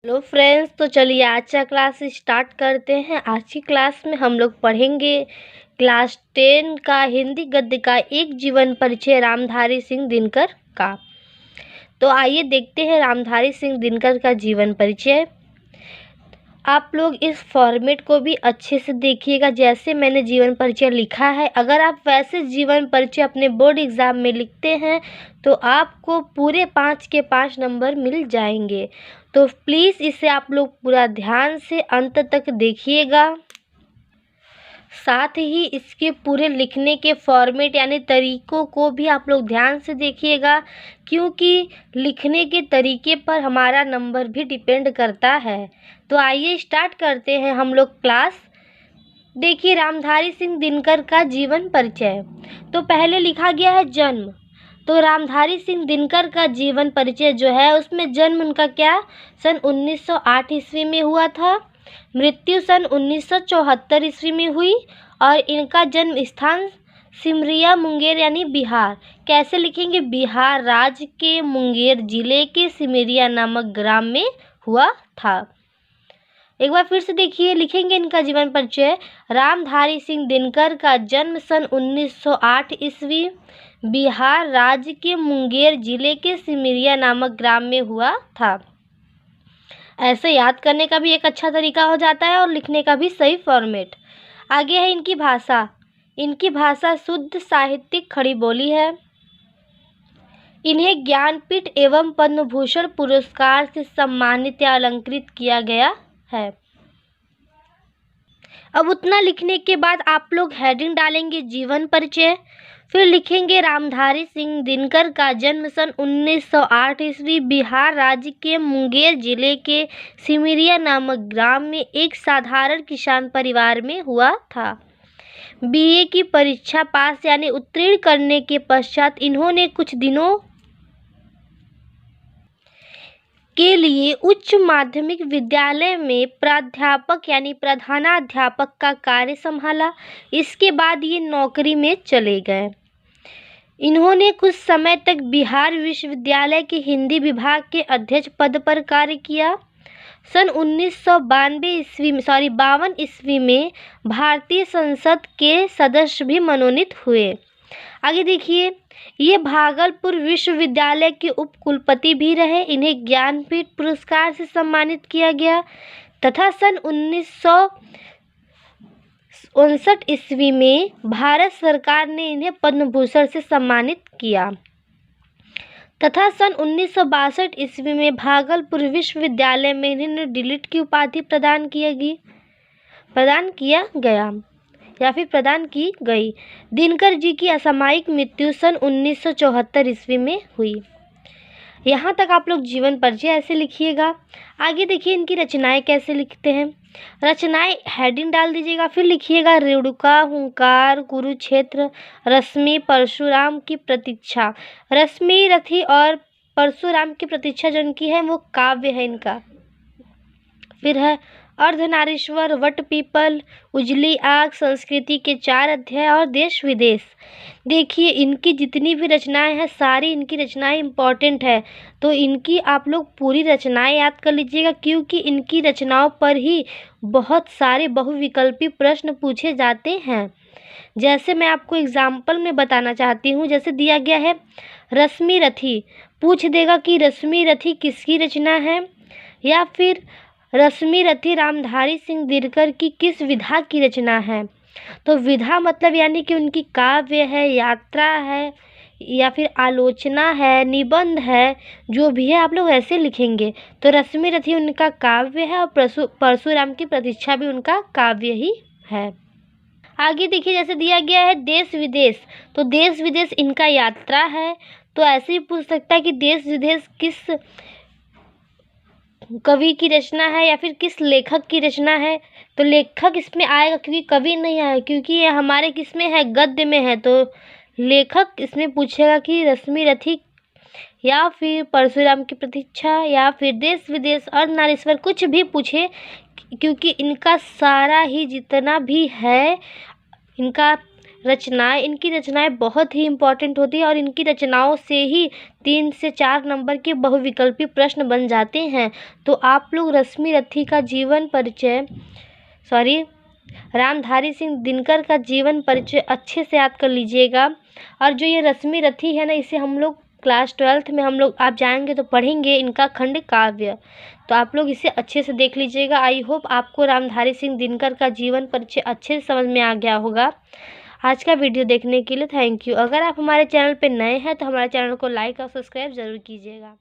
Hello friends, तो चलिए आज का क्लास स्टार्ट करते हैं। आज की क्लास में हम लोग पढ़ेंगे क्लास 10 का हिंदी गद्य का एक जीवन परिचय रामधारी सिंह दिनकर का। तो आइए देखते हैं रामधारी सिंह दिनकर का जीवन परिचय। आप लोग इस फॉर्मेट को भी अच्छे से देखिएगा, जैसे मैंने जीवन परिचय लिखा है। अगर आप वैसे जीवन परिचय अपने बोर्ड एग्ज़ाम में लिखते हैं तो आपको पूरे 5 के 5 नंबर मिल जाएंगे। तो प्लीज़ इसे आप लोग पूरा ध्यान से अंत तक देखिएगा। साथ ही इसके पूरे लिखने के फॉर्मेट यानी तरीक़ों को भी आप लोग ध्यान से देखिएगा, क्योंकि लिखने के तरीके पर हमारा नंबर भी डिपेंड करता है। तो आइए स्टार्ट करते हैं हम लोग क्लास। देखिए, रामधारी सिंह दिनकर का जीवन परिचय। तो पहले लिखा गया है जन्म। तो रामधारी सिंह दिनकर का जीवन परिचय जो है उसमें जन्म उनका क्या सन 1908 ईस्वी में हुआ था। मृत्यु सन 1974 ईस्वी में हुई और इनका जन्म स्थान सिमरिया मुंगेर यानी बिहार। कैसे लिखेंगे? बिहार राज्य के मुंगेर जिले के सिमरिया नामक ग्राम में हुआ था। एक बार फिर से देखिए, लिखेंगे इनका जीवन परिचय। रामधारी सिंह दिनकर का जन्म सन 1908 ईस्वी बिहार राज्य के मुंगेर जिले के सिमरिया नामक ग्राम में हुआ था। ऐसे याद करने का भी एक अच्छा तरीका हो जाता है और लिखने का भी सही फॉर्मेट। आगे है इनकी भाषा। इनकी भाषा शुद्ध साहित्यिक खड़ी बोली है। इन्हें ज्ञानपीठ एवं पद्म भूषण पुरस्कार से सम्मानित या अलंकृत किया गया है। अब उतना लिखने के बाद आप लोग हेडिंग डालेंगे जीवन परिचय, फिर लिखेंगे रामधारी सिंह दिनकर का जन्म सन 1908 ईस्वी बिहार राज्य के मुंगेर जिले के सिमरिया नामक ग्राम में एक साधारण किसान परिवार में हुआ था। बीए की परीक्षा पास यानी उत्तीर्ण करने के पश्चात इन्होंने कुछ दिनों के लिए उच्च माध्यमिक विद्यालय में प्राध्यापक यानी प्रधानाध्यापक का कार्य संभाला। इसके बाद ये नौकरी में चले गए। इन्होंने कुछ समय तक बिहार विश्वविद्यालय के हिंदी विभाग के अध्यक्ष पद पर कार्य किया। सन 1952 ईस्वी में भारतीय संसद के सदस्य भी मनोनीत हुए। आगे देखिए, ये भागलपुर विश्वविद्यालय के उप कुलपति भी रहे। इन्हें ज्ञानपीठ पुरस्कार से सम्मानित किया गया तथा सन 1959 ईस्वी में भारत सरकार ने इन्हें पद्म भूषण से सम्मानित किया तथा सन 1962 ईस्वी में भागलपुर विश्वविद्यालय में इन्हें डीलिट की उपाधि प्रदान की गई। दिनकर जी की असामयिक मृत्यु सन 1974 ईस्वी में हुई। यहाँ तक आप लोग जीवन परिचय ऐसे लिखिएगा। आगे देखिए इनकी रचनाएं कैसे लिखते हैं। रचनाएं हेडिंग डाल दीजिएगा, फिर लिखिएगा रेणुका, हुंकार, कुरुक्षेत्र, रश्मि, परशुराम की प्रतीक्षा। रश्मि रथी और परशुराम की प्रतीक्षा जो इनकी है वो काव्य है इनका। फिर है अर्धनारीश्वर, वट पीपल, उजली आग, संस्कृति के 4 अध्याय और देश विदेश। देखिए इनकी जितनी भी रचनाएं हैं सारी इनकी रचनाएं इम्पॉर्टेंट है, तो इनकी आप लोग पूरी रचनाएं याद कर लीजिएगा, क्योंकि इनकी रचनाओं पर ही बहुत सारे बहुविकल्पी प्रश्न पूछे जाते हैं। जैसे मैं आपको एग्जाम्पल में बताना चाहती हूँ, जैसे दिया गया है रश्मि रथी, पूछ देगा कि रश्मि रथी किसकी रचना है, या फिर रश्मि रथी रामधारी सिंह दिनकर की किस विधा की रचना है। तो विधा मतलब यानी कि उनकी काव्य है, यात्रा है, या फिर आलोचना है, निबंध है, जो भी है आप लोग ऐसे लिखेंगे। तो रश्मि रथी उनका काव्य है और परशुराम की प्रतीक्षा भी उनका काव्य ही है। आगे देखिए, जैसे दिया गया है देश विदेश, तो देश विदेश इनका यात्रा है। तो ऐसे ही पूछ सकता है कि देश विदेश किस कवि की रचना है या फिर किस लेखक की रचना है। तो लेखक इसमें आएगा क्योंकि कवि नहीं आया, क्योंकि ये हमारे किस में है, गद्य में है। तो लेखक इसमें पूछेगा कि रश्मि रथी या फिर परशुराम की प्रतीक्षा या फिर देश विदेश और नारीश्वर, कुछ भी पूछे, क्योंकि इनका सारा ही जितना भी है इनका रचनाएं, इनकी रचनाएं बहुत ही इम्पोर्टेंट होती है और इनकी रचनाओं से ही 3 से 4 नंबर के बहुविकल्पी प्रश्न बन जाते हैं। तो आप लोग रश्मि रथी का जीवन परिचय रामधारी सिंह दिनकर का जीवन परिचय अच्छे से याद कर लीजिएगा। और जो ये रश्मि रथी है ना, इसे हम लोग क्लास 12th में हम लोग आप जाएंगे तो पढ़ेंगे इनका खंड काव्य। तो आप लोग इसे अच्छे से देख लीजिएगा। आई होप आपको रामधारी सिंह दिनकर का जीवन परिचय अच्छे से समझ में आ गया होगा। आज का वीडियो देखने के लिए थैंक यू। अगर आप हमारे चैनल पर नए हैं तो हमारे चैनल को लाइक और सब्सक्राइब ज़रूर कीजिएगा।